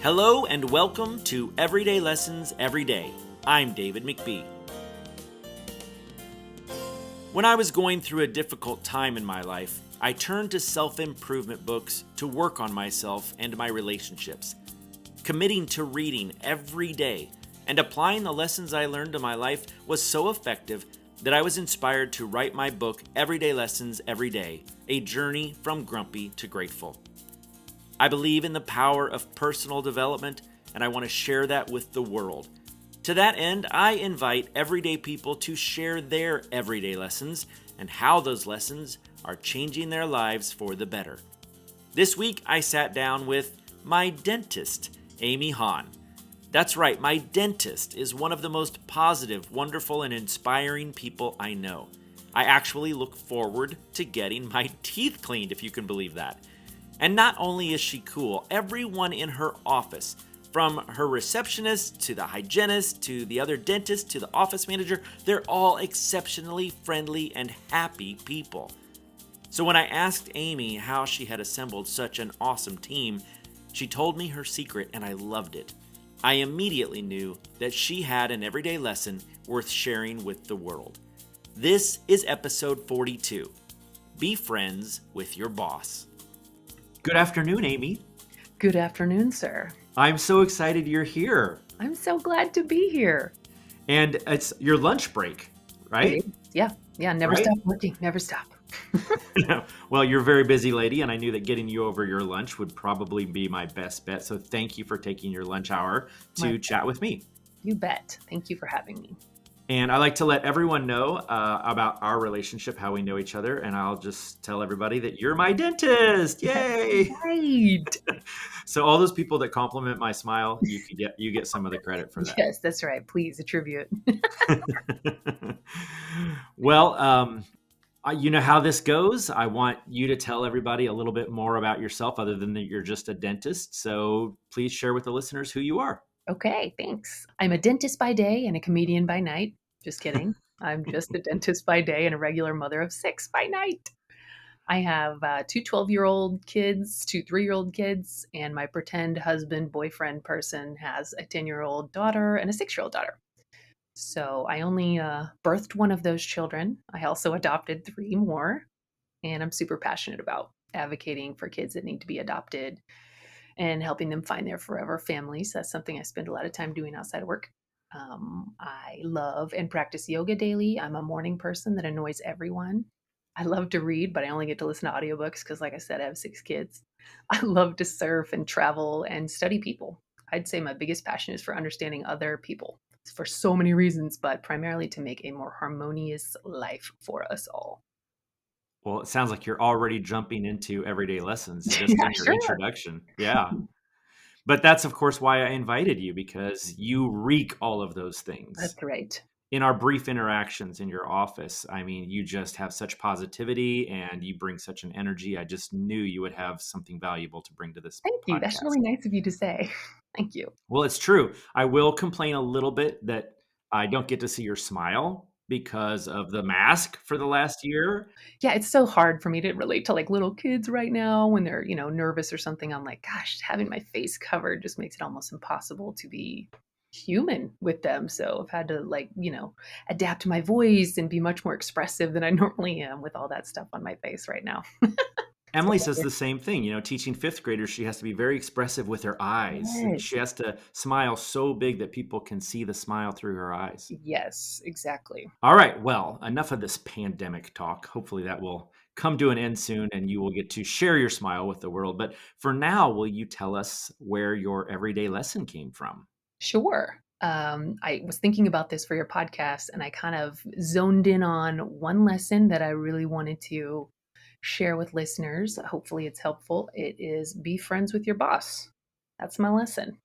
Hello and welcome to Everyday Lessons Every Day. I'm David McBee. When I was going through a difficult time in my life, I turned to self-improvement books to work on myself and my relationships. Committing to reading every day and applying the lessons I learned in my life was so effective that I was inspired to write my book, Everyday Lessons Every Day, a journey from grumpy to grateful. I believe in the power of personal development, and I want to share that with the world. To that end, I invite everyday people to share their everyday lessons and how those lessons are changing their lives for the better. This week, I sat down with my dentist, Amy Hahn. That's right, my dentist is one of the most positive, wonderful, and inspiring people I know. I actually look forward to getting my teeth cleaned, if you can believe that. And not only is she cool, everyone in her office, from her receptionist to the hygienist to the other dentist to the office manager, they're all exceptionally friendly and happy people. So when I asked Amy how she had assembled such an awesome team, she told me her secret and I loved it. I immediately knew that she had an everyday lesson worth sharing with the world. This is episode 42. Be friends with your boss. Good afternoon, Amy. Good afternoon, sir. I'm so excited you're here. I'm so glad to be here. And it's your lunch break, right? Yeah. Never Right? stop working. Never stop. Well, you're a very busy lady, and I knew that getting you over your lunch would probably be my best bet. So thank you for taking your lunch hour to chat with me. You bet. Thank you for having me. And I like to let everyone know about our relationship, how we know each other. And I'll just tell everybody that you're my dentist. Yay! Right. So all those people that compliment my smile, you get some of the credit for that. Yes, that's right. Please attribute. Well, you know how this goes. I want you to tell everybody a little bit more about yourself other than that you're just a dentist. So please share with the listeners who you are. Okay, thanks. I'm a dentist by day and a comedian by night. Just kidding. I'm just a dentist by day and a regular mother of 6 by night. I have two 12-year-old kids, two 3-year-old kids, and my pretend husband, boyfriend person has a 10-year-old daughter and a 6-year-old daughter. So I only birthed one of those children. I also adopted 3 more, and I'm super passionate about advocating for kids that need to be adopted and helping them find their forever families. That's something I spend a lot of time doing outside of work. I love and practice yoga daily. I'm a morning person that annoys everyone. I love to read, but I only get to listen to audiobooks because, like I said, I have 6 kids. I love to surf and travel and study people. I'd say my biggest passion is for understanding other people for so many reasons, but primarily to make a more harmonious life for us all. Well, it sounds like you're already jumping into everyday lessons just in your Sure. introduction. Yeah. But that's, of course, why I invited you, because you reek all of those things. That's right. In our brief interactions in your office, I mean, you just have such positivity and you bring such an energy. I just knew you would have something valuable to bring to this Thank you. That's podcast. really nice of you to say. Thank you. Well, it's true. I will complain a little bit that I don't get to see your smile because of the mask for the last year. Yeah, it's so hard for me to relate to like little kids right now when they're, nervous or something. I'm like, gosh, having my face covered just makes it almost impossible to be human with them. So I've had to adapt my voice and be much more expressive than I normally am with all that stuff on my face right now. Emily says the same thing. Teaching fifth graders, she has to be very expressive with her eyes. And Yes. she has to smile so big that people can see the smile through her eyes. Yes, exactly. All right. Well, enough of this pandemic talk. Hopefully that will come to an end soon and you will get to share your smile with the world. But for now, will you tell us where your everyday lesson came from? Sure. I was thinking about this for your podcast and I kind of zoned in on one lesson that I really wanted to share with listeners. Hopefully it's helpful. It is be friends with your boss. That's my lesson.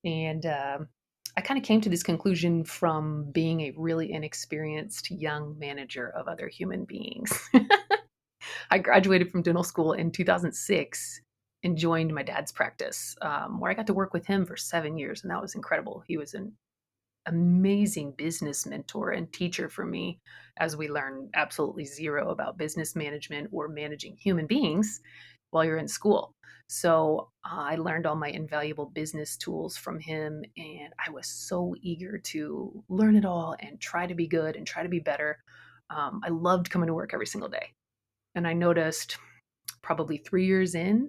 And I kind of came to this conclusion from being a really inexperienced young manager of other human beings. I graduated from dental school in 2006 and joined my dad's practice, where I got to work with him for 7 years. And that was incredible. He was an amazing business mentor and teacher for me as we learned absolutely zero about business management or managing human beings while you're in school. So I learned all my invaluable business tools from him, and I was so eager to learn it all and try to be good and try to be better. I loved coming to work every single day. And I noticed probably 3 years in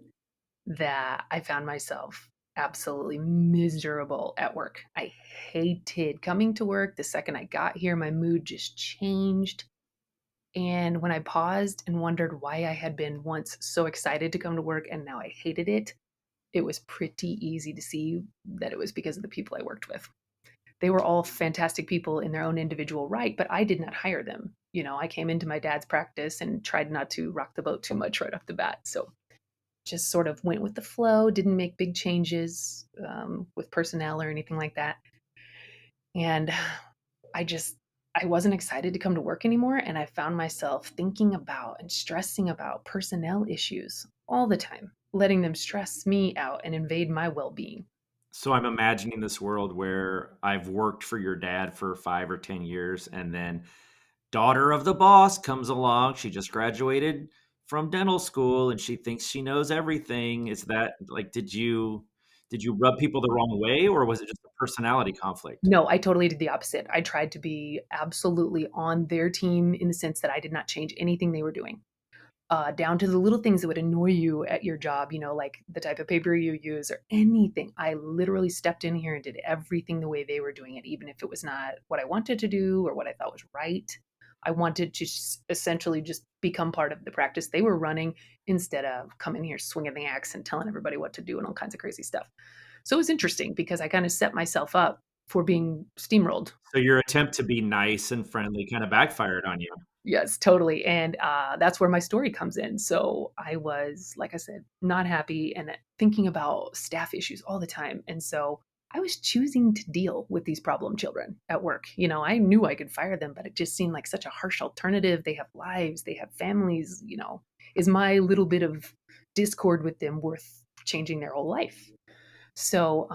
that I found myself absolutely miserable at work. I hated coming to work. The second I got here, my mood just changed. And when I paused and wondered why I had been once so excited to come to work and now I hated it was pretty easy to see that it was because of the people I worked with. They were all fantastic people in their own individual right, but I did not hire them. I came into my dad's practice and tried not to rock the boat too much right off the bat. So just sort of went with the flow, didn't make big changes with personnel or anything like that. And I just, I wasn't excited to come to work anymore. And I found myself thinking about and stressing about personnel issues all the time, letting them stress me out and invade my well being. So I'm imagining this world where I've worked for your dad for 5 or 10 years, and then daughter of the boss comes along. She just graduated from dental school and she thinks she knows everything. Is that like, did you rub people the wrong way, or was it just a personality conflict? No, I totally did the opposite. I tried to be absolutely on their team in the sense that I did not change anything they were doing. Down to the little things that would annoy you at your job, like the type of paper you use or anything. I literally stepped in here and did everything the way they were doing it, even if it was not what I wanted to do or what I thought was right. I wanted to essentially just become part of the practice they were running instead of coming here swinging the axe and telling everybody what to do and all kinds of crazy stuff. So it was interesting because I kind of set myself up for being steamrolled. So your attempt to be nice and friendly kind of backfired on you. Yes, totally. And that's where my story comes in. So I was, like I said, not happy and thinking about staff issues all the time. And so I was choosing to deal with these problem children at work. I knew I could fire them, but it just seemed like such a harsh alternative. They have lives, they have families. Is my little bit of discord with them worth changing their whole life? So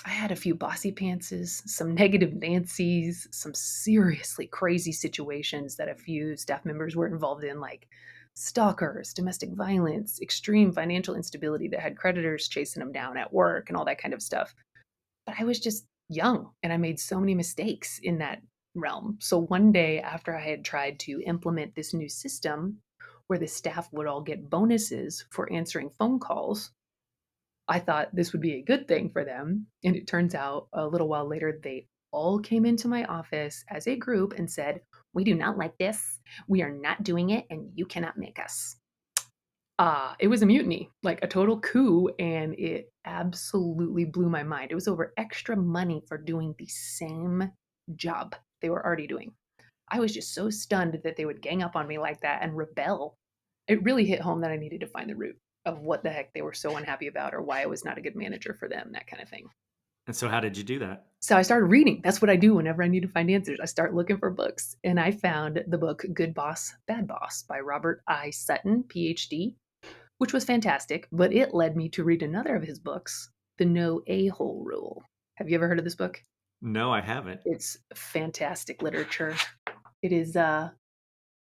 I had a few bossy pantses, some negative Nancy's, some seriously crazy situations that a few staff members were involved in, like stalkers, domestic violence, extreme financial instability that had creditors chasing them down at work and all that kind of stuff. But I was just young and I made so many mistakes in that realm. So one day, after I had tried to implement this new system where the staff would all get bonuses for answering phone calls, I thought this would be a good thing for them. And it turns out a little while later, they all came into my office as a group and said, "We do not like this. We are not doing it, and you cannot make us." It was a mutiny, like a total coup, and it absolutely blew my mind. It was over extra money for doing the same job they were already doing. I was just so stunned that they would gang up on me like that and rebel. It really hit home that I needed to find the root of what the heck they were so unhappy about or why I was not a good manager for them, that kind of thing. And so how did you do that? So I started reading. That's what I do whenever I need to find answers. I start looking for books. And I found the book Good Boss, Bad Boss by Robert I. Sutton, PhD, which was fantastic, but it led me to read another of his books, The No A-Hole Rule. Have you ever heard of this book? No, I haven't. It's fantastic literature. It is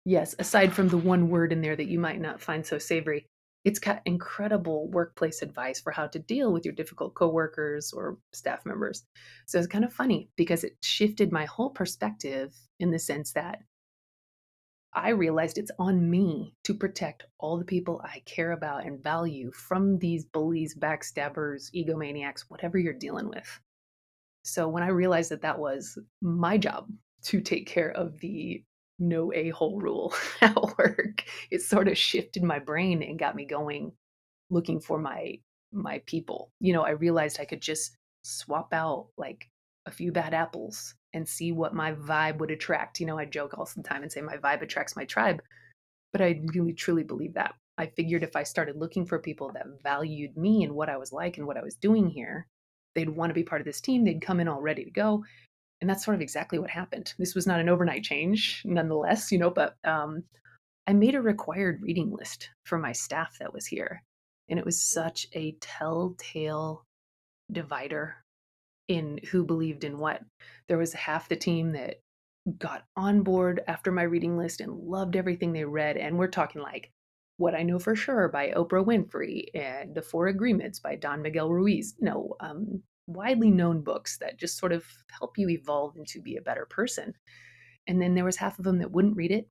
yes, aside from the one word in there that you might not find so savory, it's got incredible workplace advice for how to deal with your difficult coworkers or staff members. So it's kind of funny because it shifted my whole perspective in the sense that I realized it's on me to protect all the people I care about and value from these bullies, backstabbers, egomaniacs, whatever you're dealing with. So when I realized that that was my job to take care of the no a-hole rule at work, it sort of shifted my brain and got me going looking for my people. I realized I could just swap out like a few bad apples and see what my vibe would attract. I joke all the time and say my vibe attracts my tribe, but I really truly believe that. I figured if I started looking for people that valued me and what I was like and what I was doing here, they'd want to be part of this team. They'd come in all ready to go. And that's sort of exactly what happened. This was not an overnight change, nonetheless, but I made a required reading list for my staff that was here. And it was such a telltale divider in who believed in what. There was half the team that got on board after my reading list and loved everything they read. And we're talking like What I Know for Sure by Oprah Winfrey and The Four Agreements by Don Miguel Ruiz. Widely known books that just sort of help you evolve into be a better person. And then there was half of them that wouldn't read it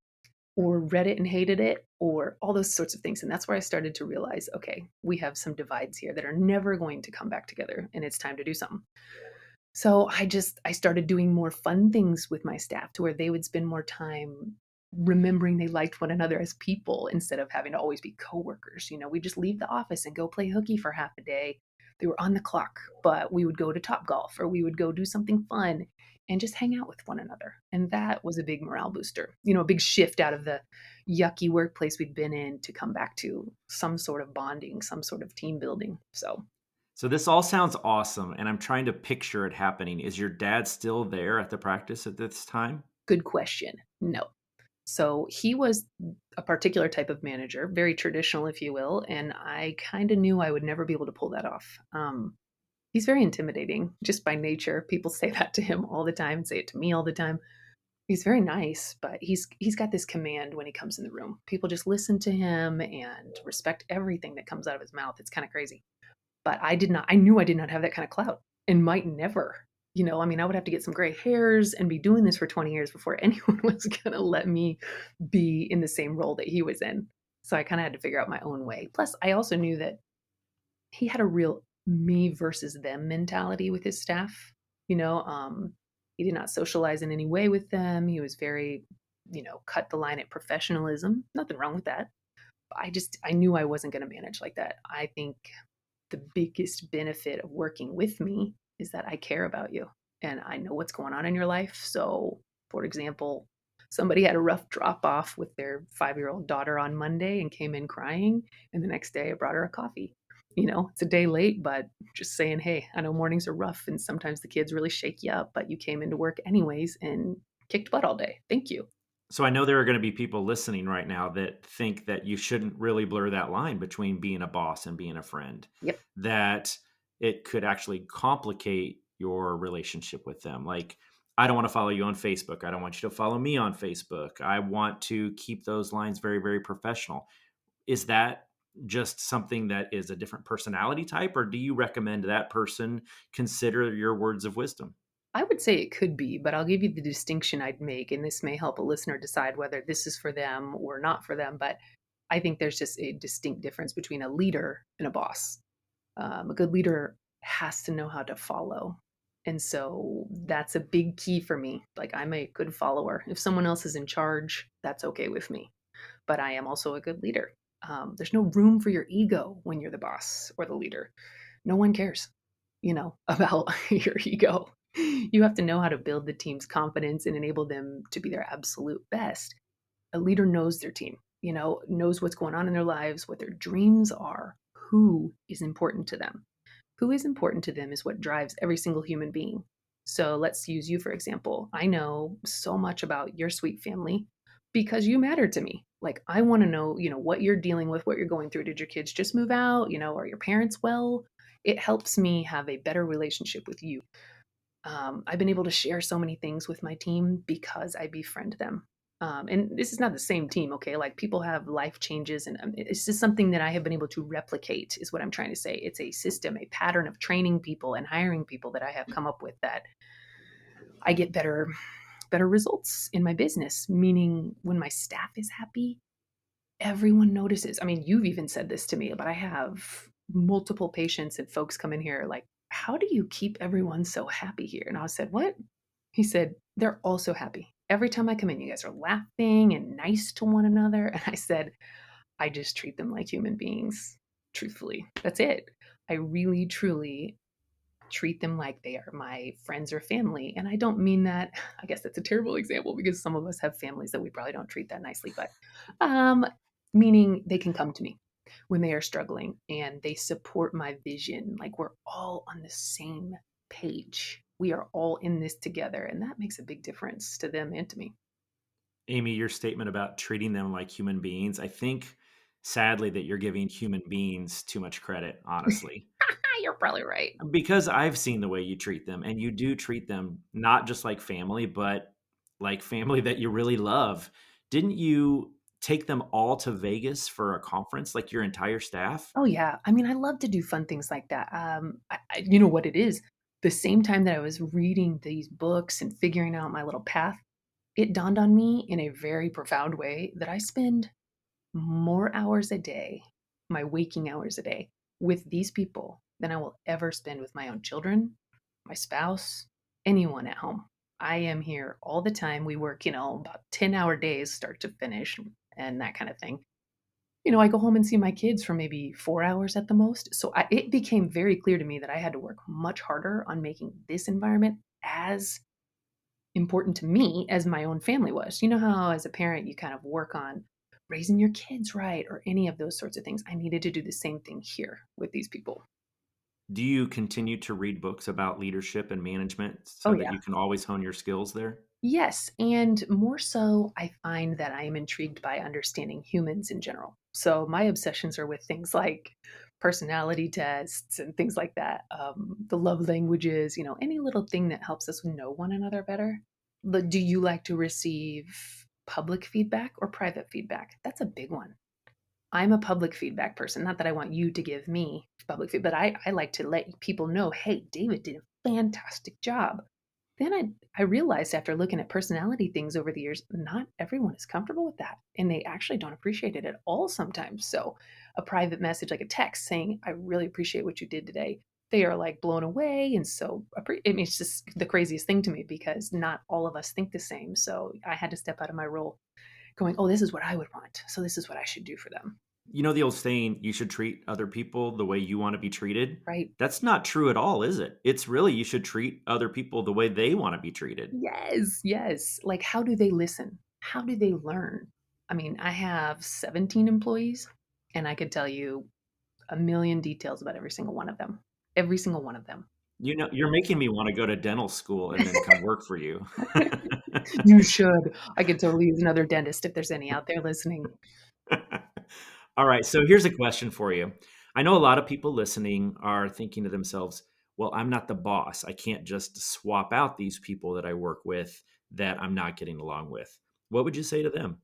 or read it and hated it or all those sorts of things. And that's where I started to realize, okay, we have some divides here that are never going to come back together and it's time to do something. So I started doing more fun things with my staff to where they would spend more time remembering they liked one another as people instead of having to always be coworkers. We just leave the office and go play hooky for half a day. They were on the clock, but we would go to Top Golf or we would go do something fun and just hang out with one another. And that was a big morale booster. A big shift out of the yucky workplace we'd been in to come back to some sort of bonding, some sort of team building. So So this all sounds awesome, and I'm trying to picture it happening. Is your dad still there at the practice at this time? good question. No. So he was a particular type of manager, very traditional, if you will, and I kind of knew I would never be able to pull that off. He's very intimidating just by nature. People say that to him all the time, say it to me all the time. He's very nice, but he's got this command when he comes in the room. People just listen to him and respect everything that comes out of his mouth. It's kind of crazy. But I knew I did not have that kind of clout and might never. I would have to get some gray hairs and be doing this for 20 years before anyone was going to let me be in the same role that he was in. So I kind of had to figure out my own way. Plus, I also knew that he had a real me versus them mentality with his staff. You know, um, he did not socialize in any way with them. He was very, cut the line at professionalism. Nothing wrong with that. I knew I wasn't going to manage like that. I think the biggest benefit of working with me is that I care about you and I know what's going on in your life. So, for example, somebody had a rough drop off with their 5-year-old daughter on Monday and came in crying. And the next day I brought her a coffee. It's a day late, but just saying, hey, I know mornings are rough and sometimes the kids really shake you up, but you came into work anyways and kicked butt all day. Thank you. So I know there are going to be people listening right now that think that you shouldn't really blur that line between being a boss and being a friend, Yep. that it could actually complicate your relationship with them. Like, I don't want to follow you on Facebook. I don't want you to follow me on Facebook. I want to keep those lines very, very professional. Is that just something that is a different personality type, or do you recommend that person consider your words of wisdom? I would say it could be, but I'll give you the distinction I'd make, and this may help a listener decide whether this is for them or not for them. But I think there's just a distinct difference between a leader and a boss. A good leader has to know how to follow. And so that's a big key for me. Like, I'm a good follower. If someone else is in charge, that's okay with me. But I am also a good leader. There's no room for your ego when you're the boss or the leader. No one cares, about your ego. You have to know how to build the team's confidence and enable them to be their absolute best. A leader knows their team, knows what's going on in their lives, what their dreams are, who is important to them. Who is important to them is what drives every single human being. So let's use you for example. I know so much about your sweet family because you matter to me. Like, I want to know, what you're dealing with, what you're going through. Did your kids just move out? Are your parents well? It helps me have a better relationship with you. I've been able to share so many things with my team because I befriend them. And this is not the same team, okay? Like, people have life changes, and it's just something that I have been able to replicate, is what I'm trying to say. It's a system, a pattern of training people and hiring people that I have come up with that I get better results in my business. Meaning, when my staff is happy, everyone notices. I mean, you've even said this to me, but I have multiple patients and folks come in here like, how do you keep everyone so happy here? And I said, what? He said, they're all so happy. Every time I come in, you guys are laughing and nice to one another. And I said, I just treat them like human beings, truthfully. That's it. I really, truly treat them like they are my friends or family. And I don't mean that, I guess that's a terrible example because some of us have families that we probably don't treat that nicely, but um, meaning they can come to me when they are struggling and they support my vision. Like, we're all on the same page. We are all in this together. And that makes a big difference to them and to me. Amy, your statement about treating them like human beings, I think sadly that you're giving human beings too much credit, honestly. You're probably right. Because I've seen the way you treat them, and you do treat them not just like family, but like family that you really love. Didn't you take them all to Vegas for a conference, like your entire staff? Oh, yeah. I mean, I love to do fun things like that. You know what it is? The same time that I was reading these books and figuring out my little path, it dawned on me in a very profound way that I spend more hours a day, my waking hours a day, with these people than I will ever spend with my own children, my spouse, anyone at home. I am here all the time. We work, about 10-hour days, start to finish, and that kind of thing. I go home and see my kids for maybe 4 hours at the most. So it became very clear to me that I had to work much harder on making this environment as important to me as my own family was. You know how, as a parent, you kind of work on raising your kids right or any of those sorts of things. I needed to do the same thing here with these people. Do you continue to read books about leadership and management Oh, so that yeah. you can always hone your skills there? Yes, and more so, I find that I am intrigued by understanding humans in general. So my obsessions are with things like personality tests and things like that, the love languages, any little thing that helps us know one another better. But do you like to receive public feedback or private feedback? That's a big one. I'm a public feedback person. Not that I want you to give me public feedback, but I like to let people know, hey, David did a fantastic job. Then I realized after looking at personality things over the years, not everyone is comfortable with that. And they actually don't appreciate it at all sometimes. So a private message, like a text saying, I really appreciate what you did today. They are like blown away. And so I mean, it's just the craziest thing to me because not all of us think the same. So I had to step out of my role going, oh, this is what I would want. So this is what I should do for them. You know the old saying, you should treat other people the way you want to be treated? Right. That's not true at all, is it? It's really you should treat other people the way they want to be treated. Yes, yes. Like, how do they listen? How do they learn? I mean, I have 17 employees, and I could tell you a million details about every single one of them. Every single one of them. You know, you're making me want to go to dental school and then come work for you. You should. I could totally use another dentist if there's any out there listening. All right, so here's a question for you. I know a lot of people listening are thinking to themselves, well, I'm not the boss. I can't just swap out these people that I work with that I'm not getting along with. What would you say to them?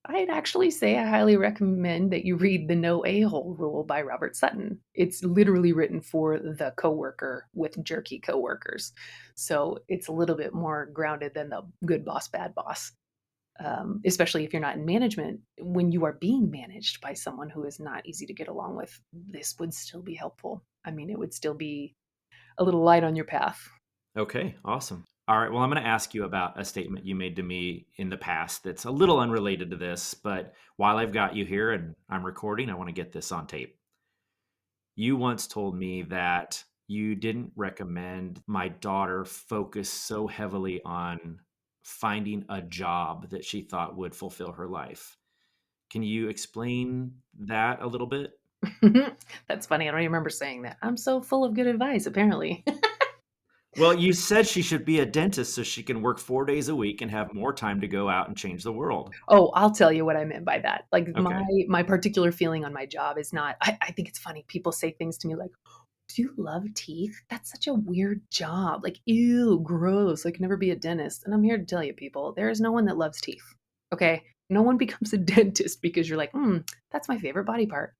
I'd actually say I highly recommend that you read The No A-Hole Rule by Robert Sutton. It's literally written for the coworker with jerky coworkers. So it's a little bit more grounded than the good boss, bad boss. Especially if you're not in management, when you are being managed by someone who is not easy to get along with, this would still be helpful. I mean, it would still be a little light on your path. Okay, awesome. All right, well, I'm going to ask you about a statement you made to me in the past that's a little unrelated to this, but while I've got you here and I'm recording, I want to get this on tape. You once told me that you didn't recommend my daughter focus so heavily on finding a job that she thought would fulfill her life. Can you explain that a little bit? That's funny. I don't even remember saying that. I'm so full of good advice, apparently. Well, you said she should be a dentist so she can work 4 days a week and have more time to go out and change the world. Oh, I'll tell you what I meant by that. Like my Okay. my particular feeling on my job is not I think it's funny. People say things to me like, do you love teeth? That's such a weird job. Like, ew, gross. I can never be a dentist. And I'm here to tell you, people, there is no one that loves teeth. Okay? No one becomes a dentist because you're like, that's my favorite body part.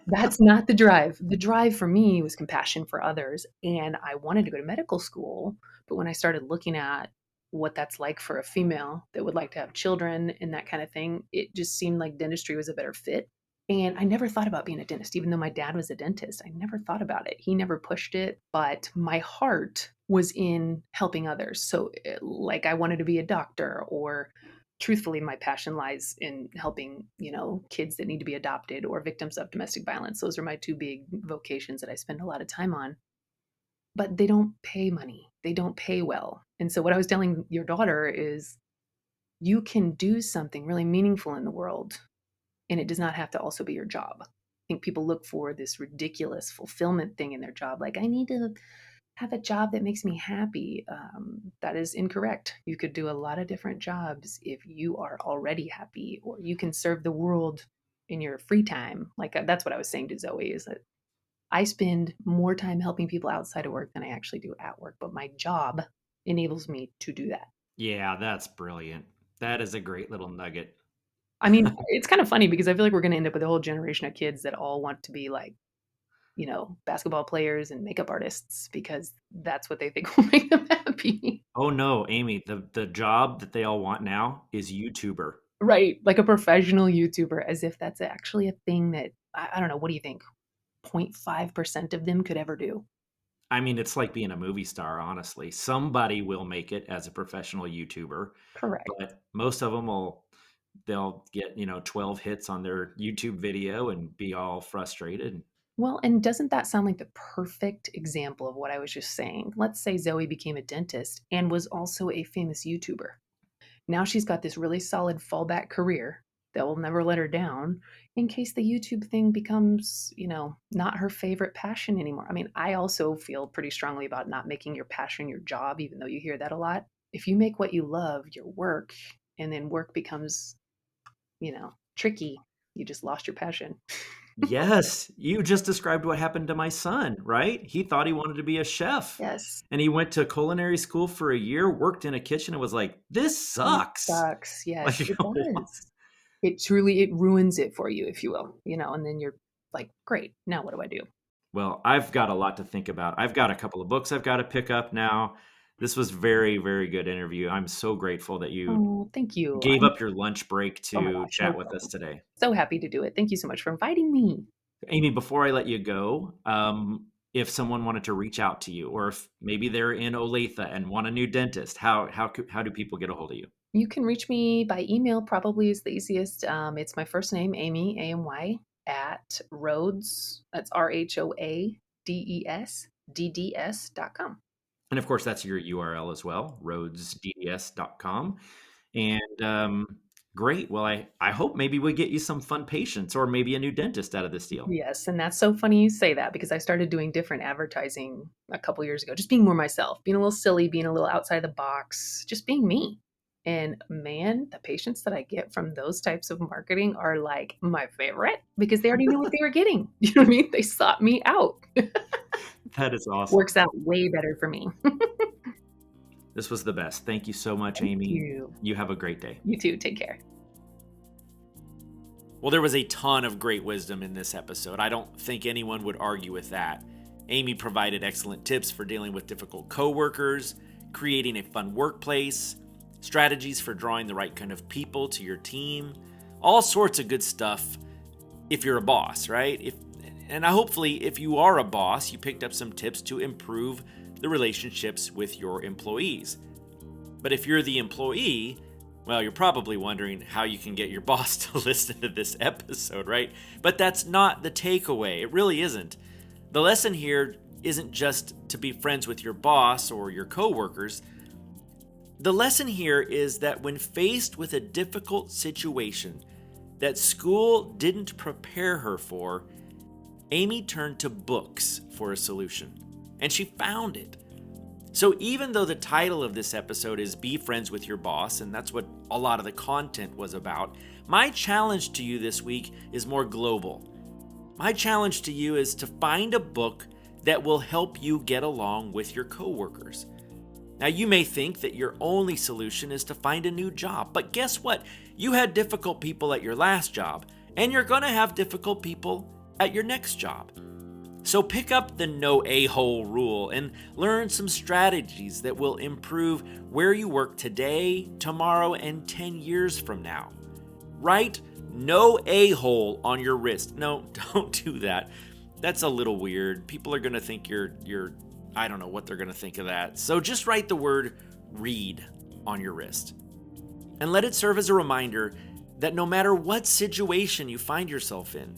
That's not the drive. The drive for me was compassion for others. And I wanted to go to medical school. But when I started looking at what that's like for a female that would like to have children and that kind of thing, it just seemed like dentistry was a better fit. And I never thought about being a dentist, even though my dad was a dentist. I never thought about it. He never pushed it, but my heart was in helping others. So, like, I wanted to be a doctor, or truthfully, my passion lies in helping, kids that need to be adopted or victims of domestic violence. Those are my two big vocations that I spend a lot of time on. But they don't pay money, they don't pay well. And so, what I was telling your daughter is you can do something really meaningful in the world and it does not have to also be your job. I think people look for this ridiculous fulfillment thing in their job. Like, I need to have a job that makes me happy. That is incorrect. You could do a lot of different jobs if you are already happy, or you can serve the world in your free time. Like, that's what I was saying to Zoe is that I spend more time helping people outside of work than I actually do at work, but my job enables me to do that. Yeah, that's brilliant. That is a great little nugget. I mean, it's kind of funny because I feel like we're going to end up with a whole generation of kids that all want to be like, basketball players and makeup artists because that's what they think will make them happy. Oh no, Amy, the job that they all want now is YouTuber. Right. Like a professional YouTuber, as if that's actually a thing that, I don't know. What do you think? 0.5% of them could ever do. I mean, it's like being a movie star, honestly. Somebody will make it as a professional YouTuber, Correct. but most of them they'll get, 12 hits on their YouTube video and be all frustrated. Well, and doesn't that sound like the perfect example of what I was just saying? Let's say Zoe became a dentist and was also a famous YouTuber. Now she's got this really solid fallback career that will never let her down in case the YouTube thing becomes, not her favorite passion anymore. I mean, I also feel pretty strongly about not making your passion your job, even though you hear that a lot. If you make what you love your work and then work becomes, tricky, you just lost your passion. Yes, you just described what happened to my son, right? He thought he wanted to be a chef. Yes. And he went to culinary school for a year, worked in a kitchen, and was like, "This It sucks." sucks. Yes, Like, it does. It ruins it for you, if you will, and then you're like, great, now what do I do? well, I've got a lot to think about. I've got a couple of books I've got to pick up now. This was very, very good interview. I'm so grateful that you Oh, thank you. gave up your lunch break Oh my to gosh, no chat with us problem. today. So happy to do it. Thank you so much for inviting me. Amy, before I let you go, if someone wanted to reach out to you, or if maybe they're in Olathe and want a new dentist, how do people get a hold of you? You can reach me by email, probably is the easiest. It's my first name, Amy, Amy, at Rhodes, that's RHOADESDDS.com. And of course, that's your URL as well, rhodesdds.com. And great. Well, I hope maybe we get you some fun patients or maybe a new dentist out of this deal. Yes, and that's so funny you say that because I started doing different advertising a couple years ago, just being more myself, being a little silly, being a little outside the box, just being me. And man, the patients that I get from those types of marketing are like my favorite because they already knew what they were getting. You know what I mean? They sought me out. That is awesome. Works out way better for me. This was the best. Thank you so much, Thank Amy. you. You have a great day. You too. Take care. Well, there was a ton of great wisdom in this episode. I don't think anyone would argue with that. Amy provided excellent tips for dealing with difficult coworkers, creating a fun workplace, strategies for drawing the right kind of people to your team, all sorts of good stuff if you're a boss, right? Hopefully, if you are a boss, you picked up some tips to improve the relationships with your employees. But if you're the employee, well, you're probably wondering how you can get your boss to listen to this episode, right? But that's not the takeaway. It really isn't. The lesson here isn't just to be friends with your boss or your coworkers. The lesson here is that when faced with a difficult situation that school didn't prepare her for, Amy turned to books for a solution, and she found it. So even though the title of this episode is Be Friends with Your Boss, and that's what a lot of the content was about, my challenge to you this week is more global. My challenge to you is to find a book that will help you get along with your coworkers. Now, you may think that your only solution is to find a new job, but guess what? You had difficult people at your last job, and you're going to have difficult people at your next job. So pick up the no a-hole rule and learn some strategies that will improve where you work today, tomorrow, and 10 years from now. Write no a-hole on your wrist. No, don't do that. That's a little weird. People are going to think you're I don't know what they're going to think of that. So just write the word read on your wrist. And let it serve as a reminder that no matter what situation you find yourself in,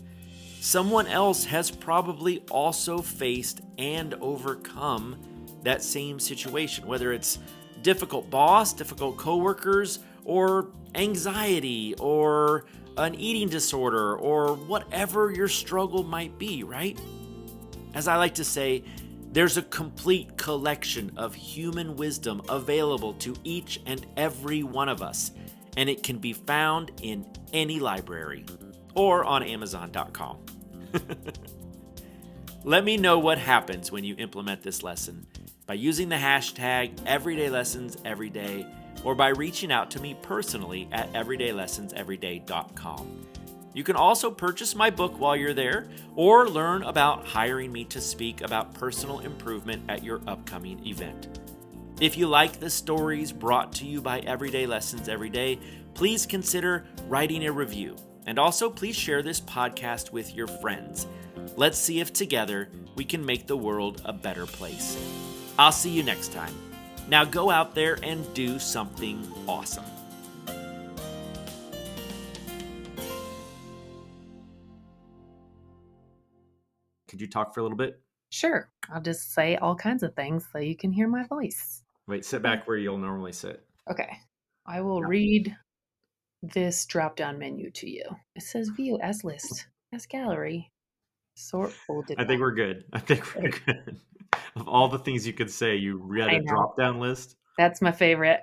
someone else has probably also faced and overcome that same situation, whether it's difficult boss, difficult coworkers, or anxiety, or an eating disorder, or whatever your struggle might be, right? As I like to say, there's a complete collection of human wisdom available to each and every one of us, and it can be found in any library or on Amazon.com. Let me know what happens when you implement this lesson by using the hashtag EverydayLessonsEveryday or by reaching out to me personally at everydaylessonseveryday.com. You can also purchase my book while you're there, or learn about hiring me to speak about personal improvement at your upcoming event. If you like the stories brought to you by Everyday Lessons Every Day, please consider writing a review. And also, please share this podcast with your friends. Let's see if together we can make the world a better place. I'll see you next time. Now go out there and do something awesome. Could you talk for a little bit? Sure. I'll just say all kinds of things so you can hear my voice. Wait, sit back where you'll normally sit. Okay. I will read this drop-down menu to you. It says view as list, as gallery, sort folded I think by. we're good. I think we're good. Of all the things you could say, you read I a know. drop-down list. That's my favorite.